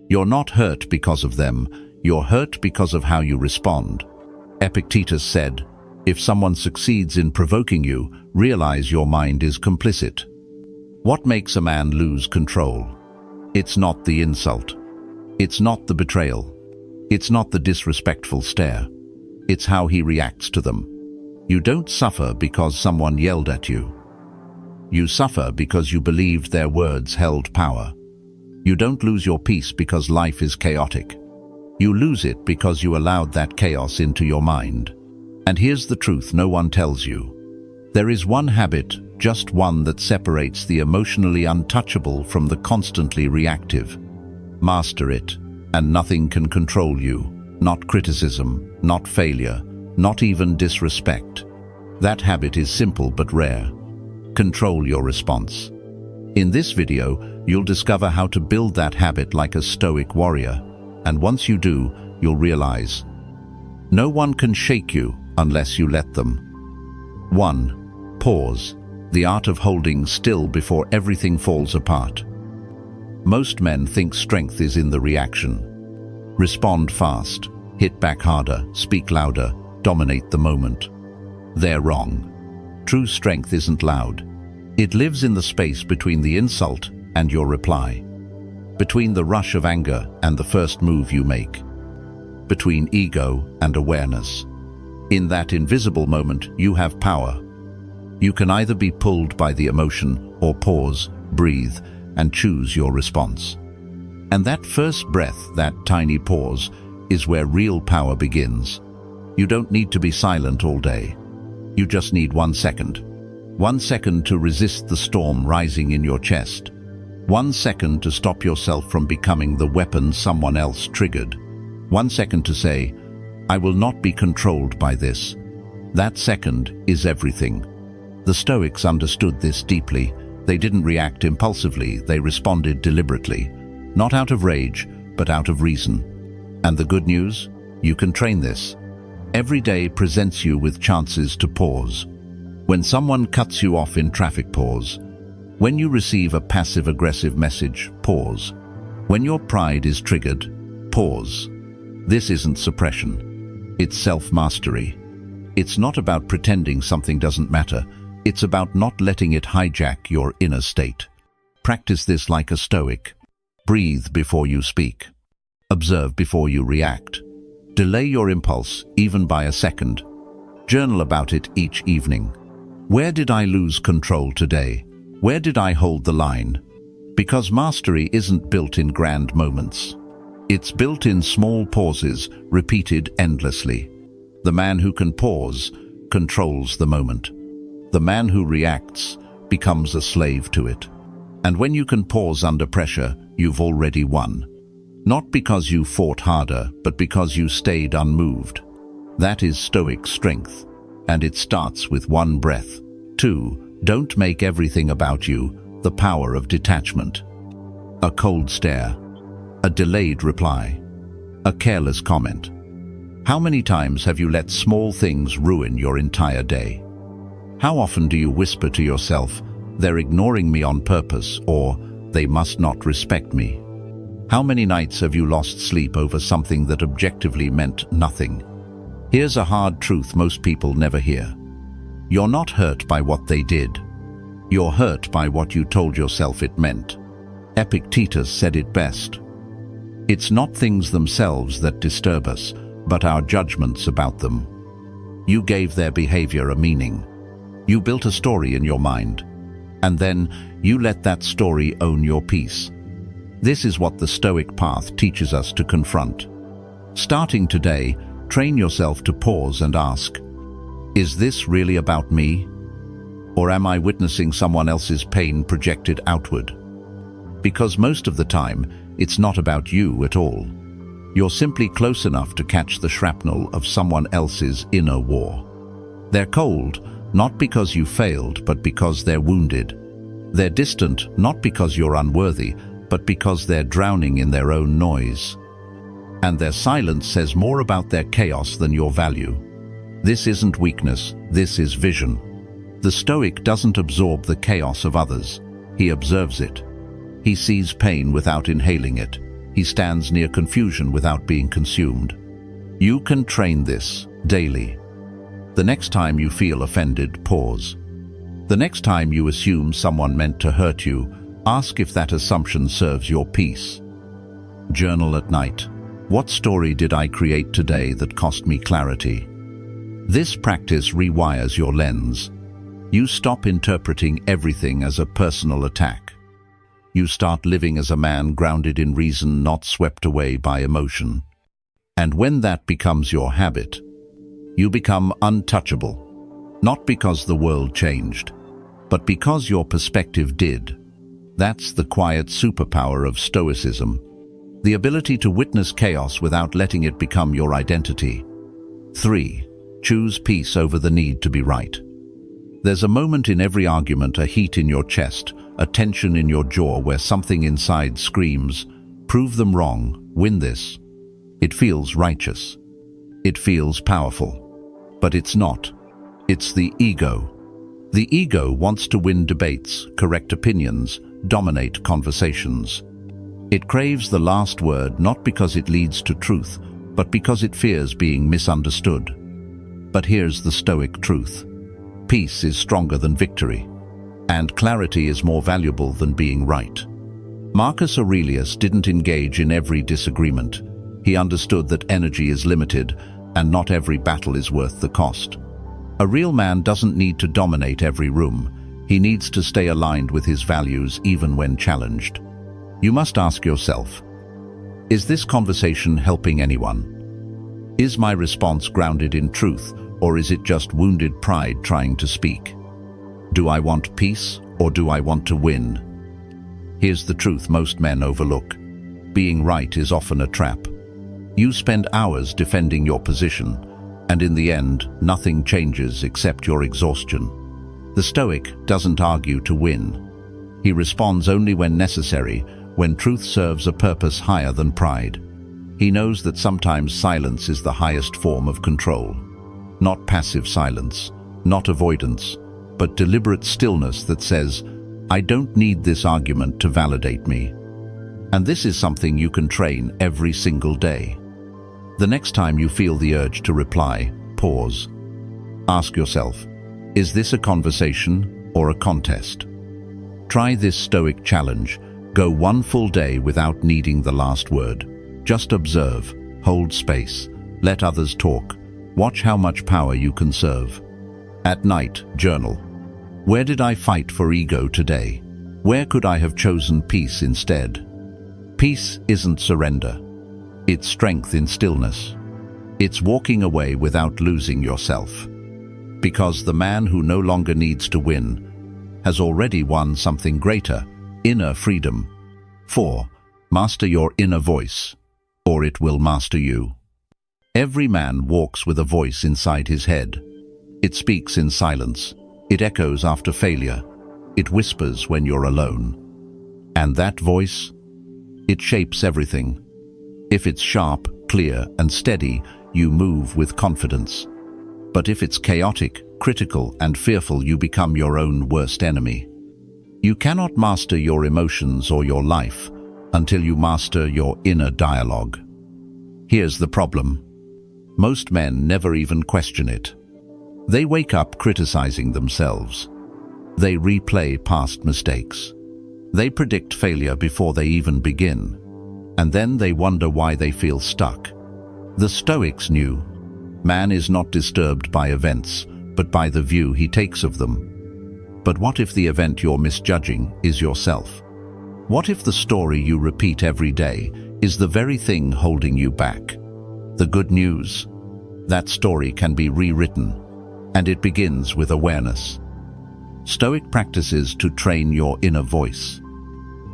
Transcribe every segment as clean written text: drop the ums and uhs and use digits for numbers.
You're not hurt because of them, you're hurt because of how you respond. Epictetus said, "If someone succeeds in provoking you, realize your mind is complicit." What makes a man lose control? It's not the insult. It's not the betrayal. It's not the disrespectful stare. It's how he reacts to them. You don't suffer because someone yelled at you. You suffer because you believed their words held power. You don't lose your peace because life is chaotic. You lose it because you allowed that chaos into your mind. And here's the truth no one tells you. There is one habit, just one, that separates the emotionally untouchable from the constantly reactive. Master it, and nothing can control you. Not criticism, not failure, not even disrespect. That habit is simple but rare. Control your response. In this video, you'll discover how to build that habit like a Stoic warrior. And once you do, you'll realize no one can shake you unless you let them. 1. Pause. The art of holding still before everything falls apart. Most men think strength is in the reaction. Respond fast, hit back harder, speak louder, dominate the moment. They're wrong. True strength isn't loud. It lives in the space between the insult and your reply. Between the rush of anger and the first move you make. Between ego and awareness. In that invisible moment, you have power. You can either be pulled by the emotion or pause, breathe, and choose your response. And that first breath, that tiny pause, is where real power begins. You don't need to be silent all day. You just need 1 second. 1 second to resist the storm rising in your chest. 1 second to stop yourself from becoming the weapon someone else triggered. 1 second to say, "I will not be controlled by this." That second is everything. The Stoics understood this deeply. They didn't react impulsively, they responded deliberately. Not out of rage, but out of reason. And the good news? You can train this. Every day presents you with chances to pause. When someone cuts you off in traffic, pause. When you receive a passive-aggressive message, pause. When your pride is triggered, pause. This isn't suppression. It's self-mastery. It's not about pretending something doesn't matter. It's about not letting it hijack your inner state. Practice this like a Stoic. Breathe before you speak. Observe before you react. Delay your impulse, even by a second. Journal about it each evening. Where did I lose control today? Where did I hold the line? Because mastery isn't built in grand moments. It's built in small pauses, repeated endlessly. The man who can pause controls the moment. The man who reacts becomes a slave to it. And when you can pause under pressure, you've already won. Not because you fought harder, but because you stayed unmoved. That is Stoic strength. And it starts with 1 breath. 2. Don't make everything about you. The power of detachment. A cold stare. A delayed reply. A careless comment. How many times have you let small things ruin your entire day? How often do you whisper to yourself, "They're ignoring me on purpose," or "They must not respect me"? How many nights have you lost sleep over something that objectively meant nothing? Here's a hard truth most people never hear. You're not hurt by what they did. You're hurt by what you told yourself it meant. Epictetus said it best. It's not things themselves that disturb us, but our judgments about them. You gave their behavior a meaning. You built a story in your mind. And then you let that story own your peace. This is what the Stoic path teaches us to confront. Starting today, train yourself to pause and ask, is this really about me? Or am I witnessing someone else's pain projected outward? Because most of the time, it's not about you at all. You're simply close enough to catch the shrapnel of someone else's inner war. They're cold, not because you failed, but because they're wounded. They're distant, not because you're unworthy, but because they're drowning in their own noise. And their silence says more about their chaos than your value. This isn't weakness, this is vision. The Stoic doesn't absorb the chaos of others. He observes it. He sees pain without inhaling it. He stands near confusion without being consumed. You can train this daily. The next time you feel offended, pause. The next time you assume someone meant to hurt you, ask if that assumption serves your peace. Journal at night. What story did I create today that cost me clarity? This practice rewires your lens. You stop interpreting everything as a personal attack. You start living as a man grounded in reason, not swept away by emotion. And when that becomes your habit, you become untouchable. Not because the world changed, but because your perspective did. That's the quiet superpower of Stoicism. The ability to witness chaos without letting it become your identity. 3. Choose peace over the need to be right. There's a moment in every argument, a heat in your chest, a tension in your jaw where something inside screams, prove them wrong, win this. It feels righteous. It feels powerful. But it's not. It's the ego. The ego wants to win debates, correct opinions, dominate conversations. It craves the last word not because it leads to truth, but because it fears being misunderstood. But here's the Stoic truth. Peace is stronger than victory, and clarity is more valuable than being right. Marcus Aurelius didn't engage in every disagreement. He understood that energy is limited, and not every battle is worth the cost. A real man doesn't need to dominate every room. He needs to stay aligned with his values even when challenged. You must ask yourself, is this conversation helping anyone? Is my response grounded in truth, or is it just wounded pride trying to speak? Do I want peace, or do I want to win? Here's the truth most men overlook. Being right is often a trap. You spend hours defending your position, and in the end, nothing changes except your exhaustion. The Stoic doesn't argue to win. He responds only when necessary, when truth serves a purpose higher than pride. He knows that sometimes silence is the highest form of control. Not passive silence, not avoidance, but deliberate stillness that says, I don't need this argument to validate me. And this is something you can train every single day. The next time you feel the urge to reply, pause. Ask yourself, is this a conversation or a contest? Try this Stoic challenge. Go one full day without needing the last word. Just observe, hold space, let others talk. Watch how much power you conserve. At night, journal. Where did I fight for ego today? Where could I have chosen peace instead? Peace isn't surrender. It's strength in stillness. It's walking away without losing yourself. Because the man who no longer needs to win has already won something greater, inner freedom. 4. Master your inner voice, or it will master you. Every man walks with a voice inside his head. It speaks in silence. It echoes after failure. It whispers when you're alone. And that voice, it shapes everything. If it's sharp, clear, and steady, you move with confidence. But if it's chaotic, critical, and fearful, you become your own worst enemy. You cannot master your emotions or your life until you master your inner dialogue. Here's the problem. Most men never even question it. They wake up criticizing themselves. They replay past mistakes. They predict failure before they even begin. And then they wonder why they feel stuck. The Stoics knew, man is not disturbed by events, but by the view he takes of them. But what if the event you're misjudging is yourself? What if the story you repeat every day is the very thing holding you back? The good news, that story can be rewritten, and it begins with awareness. Stoic practices to train your inner voice.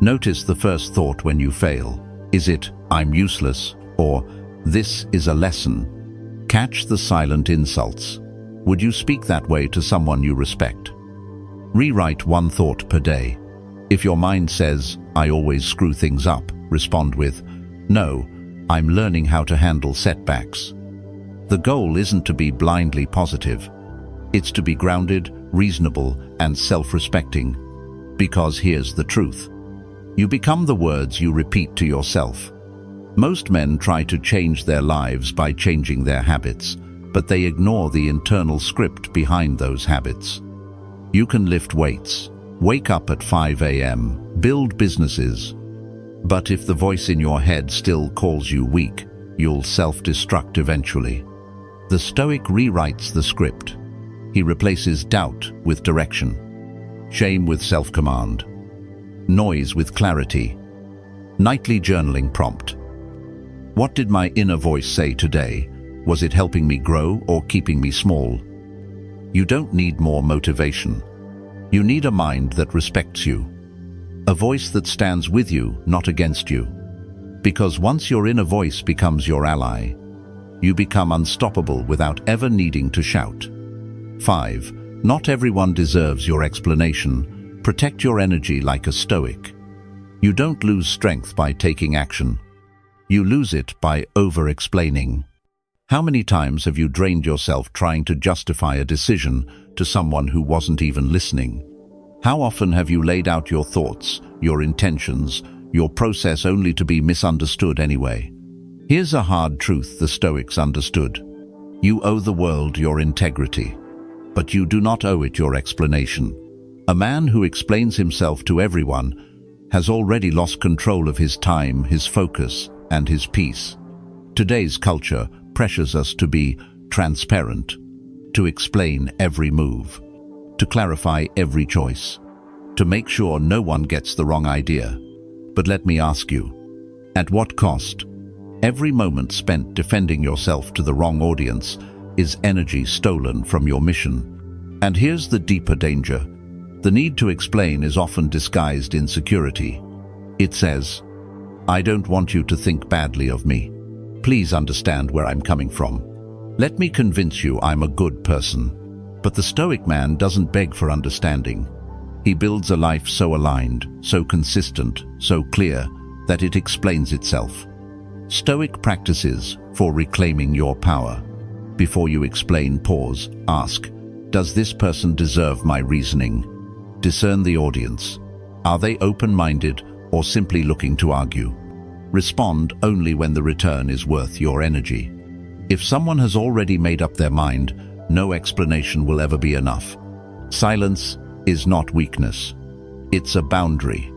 Notice the first thought when you fail. Is it, I'm useless, or this is a lesson? Catch the silent insults. Would you speak that way to someone you respect? Rewrite one thought per day. If your mind says, I always screw things up, respond with, no, I'm learning how to handle setbacks. The goal isn't to be blindly positive. It's to be grounded, reasonable, and self-respecting. Because here's the truth. You become the words you repeat to yourself. Most men try to change their lives by changing their habits, but they ignore the internal script behind those habits. You can lift weights, wake up at 5 a.m., build businesses, but if the voice in your head still calls you weak, you'll self-destruct eventually. The Stoic rewrites the script. He replaces doubt with direction, shame with self-command, noise with clarity. Nightly journaling prompt. What did my inner voice say today? Was it helping me grow or keeping me small? You don't need more motivation. You need a mind that respects you. A voice that stands with you, not against you. Because once your inner voice becomes your ally, you become unstoppable without ever needing to shout. 5. Not everyone deserves your explanation. Protect your energy like a Stoic. You don't lose strength by taking action. You lose it by over-explaining. How many times have you drained yourself trying to justify a decision to someone who wasn't even listening? How often have you laid out your thoughts, your intentions, your process only to be misunderstood anyway? Here's a hard truth the Stoics understood. You owe the world your integrity, but you do not owe it your explanation. A man who explains himself to everyone has already lost control of his time, his focus, and his peace. Today's culture pressures us to be transparent, to explain every move, to clarify every choice, to make sure no one gets the wrong idea. But let me ask you, at what cost? Every moment spent defending yourself to the wrong audience is energy stolen from your mission. And here's the deeper danger. The need to explain is often disguised insecurity. It says, I don't want you to think badly of me. Please understand where I'm coming from. Let me convince you I'm a good person. But the Stoic man doesn't beg for understanding. He builds a life so aligned, so consistent, so clear, that it explains itself. Stoic practices for reclaiming your power. Before you explain, pause, ask, does this person deserve my reasoning? Discern the audience. Are they open-minded or simply looking to argue? Respond only when the return is worth your energy. If someone has already made up their mind, no explanation will ever be enough. Silence is not weakness. It's a boundary.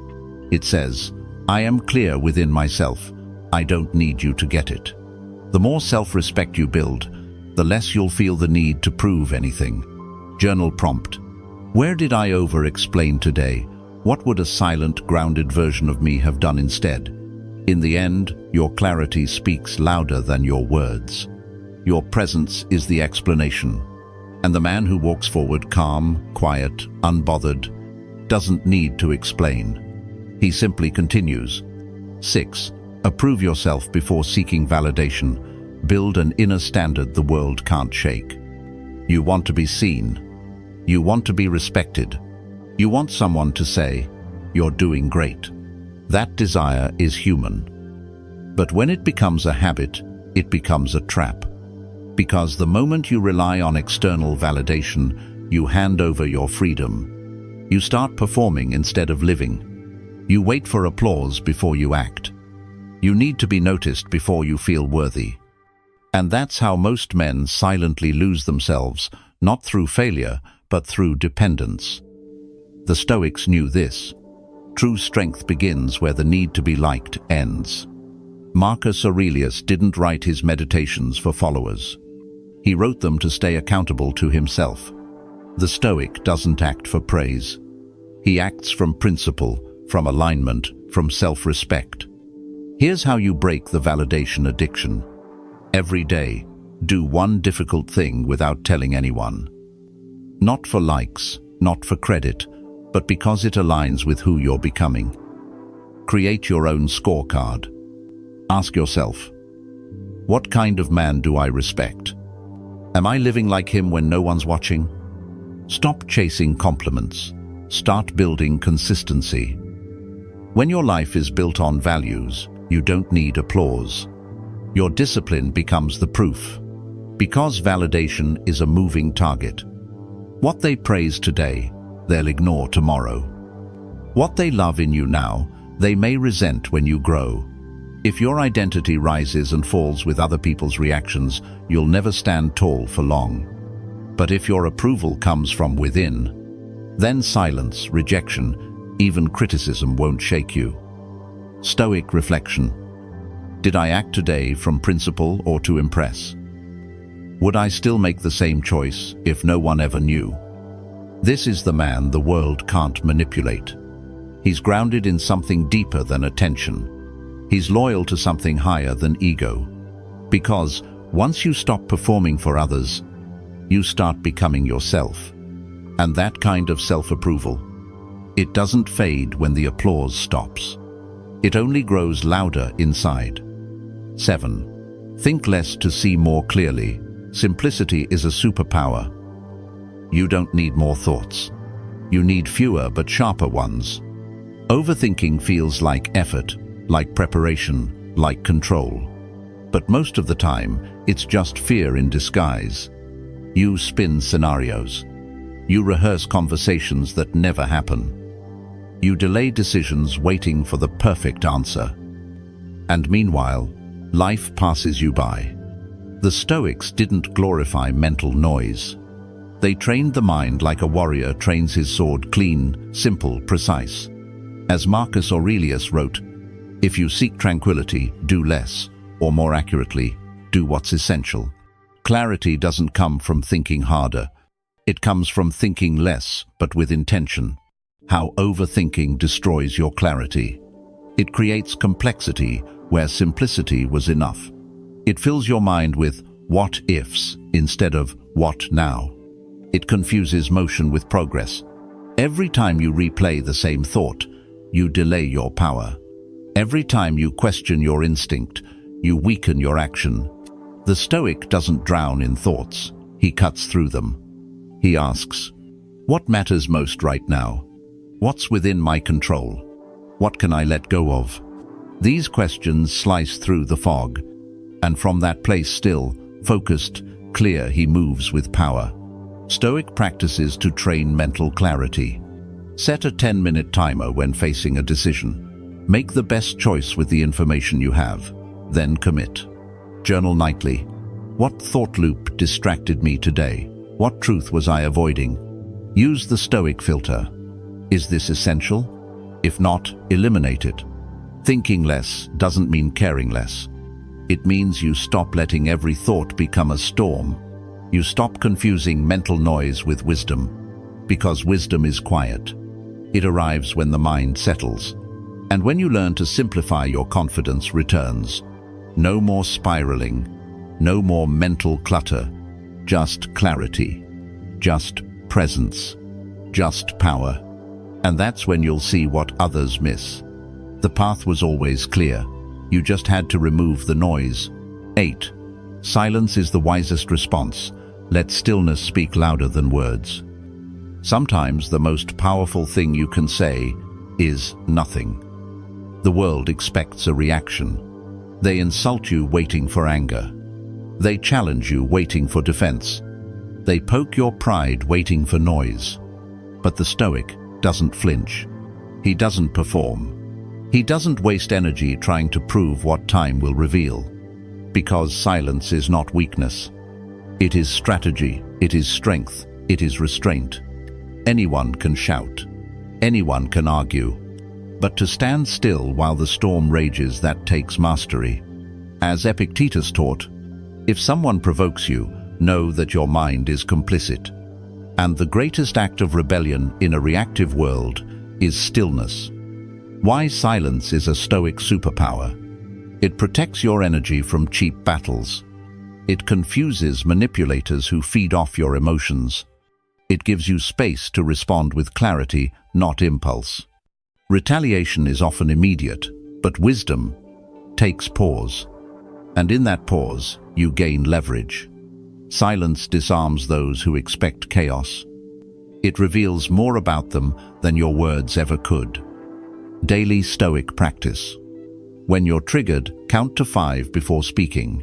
It says, I am clear within myself. I don't need you to get it. The more self-respect you build, the less you'll feel the need to prove anything. Journal prompt. Where did I over-explain today? What would a silent, grounded version of me have done instead? In the end, your clarity speaks louder than your words. Your presence is the explanation. And the man who walks forward calm, quiet, unbothered, doesn't need to explain. He simply continues. 6. Approve yourself before seeking validation. Build an inner standard the world can't shake. You want to be seen. You want to be respected. You want someone to say, you're doing great. That desire is human. But when it becomes a habit, it becomes a trap. Because the moment you rely on external validation, you hand over your freedom. You start performing instead of living. You wait for applause before you act. You need to be noticed before you feel worthy. And that's how most men silently lose themselves, not through failure, but through dependence. The Stoics knew this. True strength begins where the need to be liked ends. Marcus Aurelius didn't write his meditations for followers. He wrote them to stay accountable to himself. The Stoic doesn't act for praise. He acts from principle, from alignment, from self-respect. Here's how you break the validation addiction. Every day, do one difficult thing without telling anyone. Not for likes, not for credit, but because it aligns with who you're becoming. Create your own scorecard. Ask yourself, what kind of man do I respect? Am I living like him when no one's watching? Stop chasing compliments. Start building consistency. When your life is built on values, you don't need applause. Your discipline becomes the proof. Because validation is a moving target. What they praise today, they'll ignore tomorrow. What they love in you now, they may resent when you grow. If your identity rises and falls with other people's reactions, you'll never stand tall for long. But if your approval comes from within, then silence, rejection, even criticism won't shake you. Stoic reflection. Did I act today from principle or to impress? Would I still make the same choice if no one ever knew? This is the man the world can't manipulate. He's grounded in something deeper than attention. He's loyal to something higher than ego. Because once you stop performing for others, you start becoming yourself. And that kind of self-approval, it doesn't fade when the applause stops. It only grows louder inside. 7. Think less to see more clearly. Simplicity is a superpower. You don't need more thoughts. You need fewer but sharper ones. Overthinking feels like effort, like preparation, like control. But most of the time, it's just fear in disguise. You spin scenarios. You rehearse conversations that never happen. You delay decisions waiting for the perfect answer. And meanwhile, life passes you by. The Stoics didn't glorify mental noise. They trained the mind like a warrior trains his sword, clean, simple, precise. As Marcus Aurelius wrote, if you seek tranquility, do less, or more accurately, do what's essential. Clarity doesn't come from thinking harder. It comes from thinking less, but with intention. How overthinking destroys your clarity. It creates complexity where simplicity was enough. It fills your mind with what-ifs instead of what now. It confuses motion with progress. Every time you replay the same thought, you delay your power. Every time you question your instinct, you weaken your action. The Stoic doesn't drown in thoughts. He cuts through them. He asks, what matters most right now? What's within my control? What can I let go of? These questions slice through the fog, and from that place still, focused, clear, he moves with power. Stoic practices to train mental clarity. Set a 10-minute timer when facing a decision. Make the best choice with the information you have. Then commit. Journal nightly. What thought loop distracted me today? What truth was I avoiding? Use the Stoic filter. Is this essential? If not, eliminate it. Thinking less doesn't mean caring less. It means you stop letting every thought become a storm. You stop confusing mental noise with wisdom, because wisdom is quiet. It arrives when the mind settles. And when you learn to simplify, your confidence returns. No more spiraling, no more mental clutter, just clarity, just presence, just power. And that's when you'll see what others miss. The path was always clear. You just had to remove the noise. 8. Silence is the wisest response. Let stillness speak louder than words. Sometimes the most powerful thing you can say is nothing. The world expects a reaction. They insult you waiting for anger. They challenge you waiting for defense. They poke your pride waiting for noise. But the Stoic doesn't flinch. He doesn't perform. He doesn't waste energy trying to prove what time will reveal. Because silence is not weakness. It is strategy, it is strength, it is restraint. Anyone can shout. Anyone can argue. But to stand still while the storm rages, that takes mastery. As Epictetus taught, if someone provokes you, know that your mind is complicit. And the greatest act of rebellion in a reactive world is stillness. Why silence is a Stoic superpower. It protects your energy from cheap battles. It confuses manipulators who feed off your emotions. It gives you space to respond with clarity, not impulse. Retaliation is often immediate, but wisdom takes pause. And in that pause, you gain leverage. Silence disarms those who expect chaos. It reveals more about them than your words ever could. Daily Stoic practice. When you're triggered, count to 5 before speaking.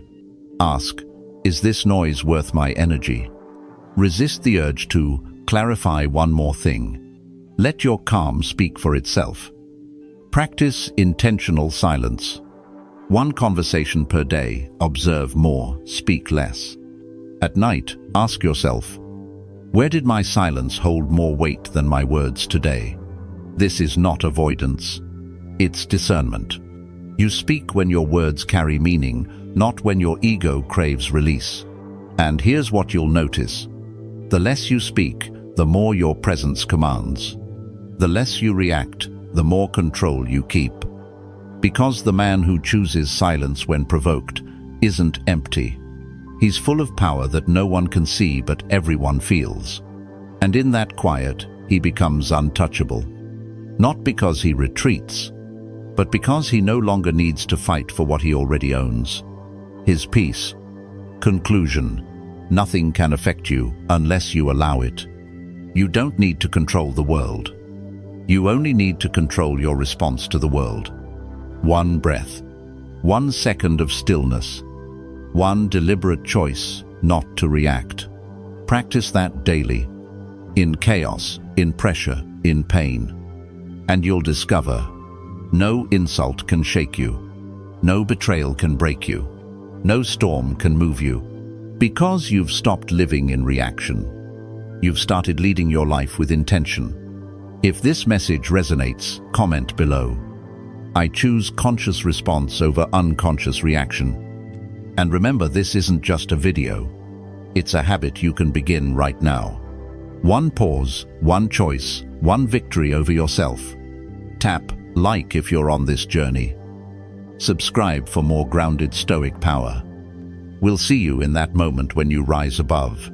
Ask, is this noise worth my energy? Resist the urge to clarify one more thing. Let your calm speak for itself. Practice intentional silence. One conversation per day, observe more, speak less. At night, ask yourself, where did my silence hold more weight than my words today? This is not avoidance. It's discernment. You speak when your words carry meaning, not when your ego craves release. And here's what you'll notice. The less you speak, the more your presence commands. The less you react, the more control you keep. Because the man who chooses silence when provoked isn't empty. He's full of power that no one can see but everyone feels. And in that quiet, he becomes untouchable. Not because he retreats, but because he no longer needs to fight for what he already owns. His peace. Conclusion. Nothing can affect you unless you allow it. You don't need to control the world. You only need to control your response to the world. One breath. 1 second of stillness. One deliberate choice not to react. Practice that daily. In chaos, in pressure, in pain. And you'll discover no insult can shake you. No betrayal can break you. No storm can move you. Because you've stopped living in reaction. You've started leading your life with intention. If this message resonates, comment below. I choose conscious response over unconscious reaction. And remember, this isn't just a video. It's a habit you can begin right now. One pause, one choice, one victory over yourself. Tap like if you're on this journey. Subscribe for more grounded Stoic power. We'll see you in that moment when you rise above.